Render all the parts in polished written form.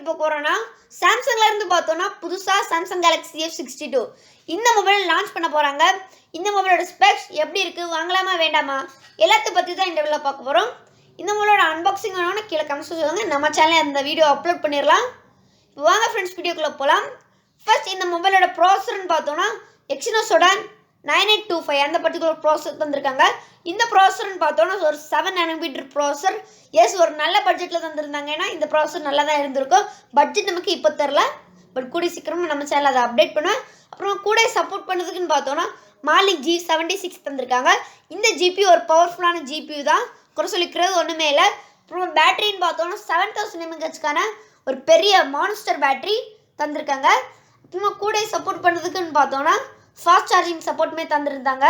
பார்க்க போகிறோன்னா சாம்சங்கில் இருந்து பார்த்தோன்னா புதுசாக சாம்சங் கேலக்ஸி F62 இந்த மொபைல் லான்ச் பண்ண போகிறாங்க. இந்த மொபைலோட ஸ்பெக்ஸ் எப்படி இருக்குது, வாங்கலாமா வேண்டாமா, எல்லாத்த பற்றி தான் இந்த வீடியோவில் பார்க்க போகிறோம். இந்த மொபைலோட அன்பாக்சிங் வேணும்னா கீழே கமெண்ட்ஸ் சொல்லுங்கள். நம்ம சேனலில் அந்த வீடியோ அப்லோட் பண்ணிடலாம். இப்போ வாங்க ஃப்ரெண்ட்ஸ் வீடியோக்குள்ளே போகலாம். ஃபர்ஸ்ட் இந்த மொபைலோட ப்ராசஸர்னு பார்த்தோன்னா எக்ஸினோஸோட 9825 அந்த பர்டிகுலர் ப்ராசஸர் தந்திருக்காங்க. இந்த ப்ராசஸர்னு பார்த்தோன்னா ஒரு 7 nm ப்ராசஸர். எஸ், ஒரு நல்ல பட்ஜெட்டில் தந்திருந்தாங்க. ஏன்னா இந்த ப்ராசஸர் நல்லா தான் இருந்திருக்கும். பட்ஜெட் நமக்கு இப்போ தெரில, பட் கூடிய சீக்கிரமாக நம்ம சேனல் அதை அப்டேட் பண்ணுவேன். அப்புறம் கூட சப்போர்ட் பண்ணுறதுக்குன்னு பார்த்தோன்னா மாலிக் G76 தந்திருக்காங்க. இந்த ஜிபி ஒரு பவர்ஃபுல்லான ஜிபி தான், குறை சொல்லிக்கிறது ஒன்றுமே இல்லை. அப்புறம் பேட்டரின்னு பார்த்தோன்னா 7000 mAh ஒரு பெரிய மான்ஸ்டர் பேட்டரி தந்திருக்காங்க. அப்புறமா கூட சப்போர்ட் பண்ணுறதுக்குன்னு பார்த்தோன்னா ஃபாஸ்ட் சார்ஜிங் சப்போர்ட்டுமே தந்துருந்தாங்க.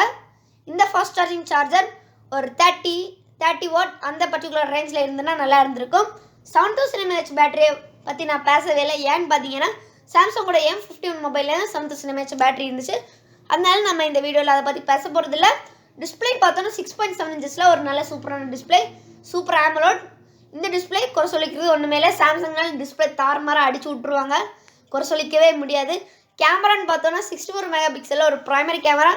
இந்த ஃபாஸ்ட் சார்ஜிங் சார்ஜர் ஒரு 30 வாட் அந்த பர்டிகுலர் ரேஞ்சில் இருந்துன்னா நல்லா இருந்திருக்கும். 7000 mAh பேட்டரியை பற்றி நான் பேசவே இல்லை. ஏன்னு பார்த்தீங்கன்னா சாம்சங்கோட M51 மொபைலில் 7000 mAh பேட்டரி இருந்துச்சு. அதனால நம்ம இந்த வீடியோவில் அதை பற்றி பேச போகிறதில்ல. டிஸ்பிளே பார்த்தோன்னா 6.7 inches ஒரு நல்ல சூப்பரான டிஸ்பிளே, சூப்பர் AMOLED. இந்த டிஸ்பிளே குறை சொல்லிக்கிறது ஒன்றுமே இல்லை. சாம்சங்னால் டிஸ்பிளே தாறுமாறாக அடிச்சு விட்ருவாங்க, குறை சொல்லிக்கவே முடியாது. கேமரான்னு பார்த்தோன்னா 64 MP ஒரு ப்ரைமரி கேமரா,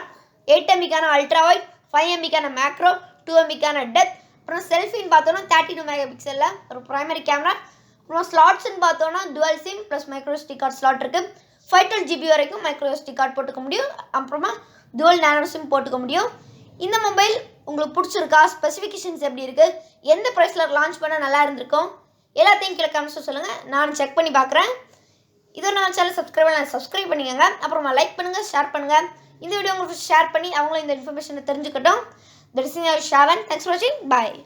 8 MBக்கான அல்ட்ரா வைட், 5 MBக்கான மேக்ரோ, 2 MBக்கான டெப்த். அப்புறம் செல்ஃபின்னு பார்த்தோன்னா 32 MP ஒரு ப்ரைமரி கேமரா. அப்புறம் ஸ்லாட்ஸ்ன்னு பார்த்தோன்னா dual SIM plus micro SD card slot இருக்குது. 512 GB வரைக்கும் மைக்ரோ SD கார்டு போட்டுக்க முடியும். அப்புறமா டுவல் நேனோ சிம் போட்டுக்க முடியும். இந்த மொபைல் உங்களுக்கு பிடிச்சிருக்கா, ஸ்பெசிஃபிகேஷன்ஸ் எப்படி இருக்குது, எந்த ப்ரைஸில் லான்ச் பண்ணால் நல்லா இருந்திருக்கும், எல்லாத்தையும் கீழே கமெண்ட்ஸில் சொல்லுங்கள். நான் செக் பண்ணி பார்க்குறேன். இதோ நம்ம சேனல் சப்ஸ்கிரைப் பண்ணிக்கோங்க. அப்புறமா லைக் பண்ணுங்கள், ஷேர் பண்ணுங்கள். இந்த வீடியோ உங்களுக்கு ஷேர் பண்ணி அவங்களும் இந்த இன்ஃபர்மேஷனை தெரிஞ்சுக்கட்டும். That is your Shavan. Thanks for வாட்சிங். பாய்.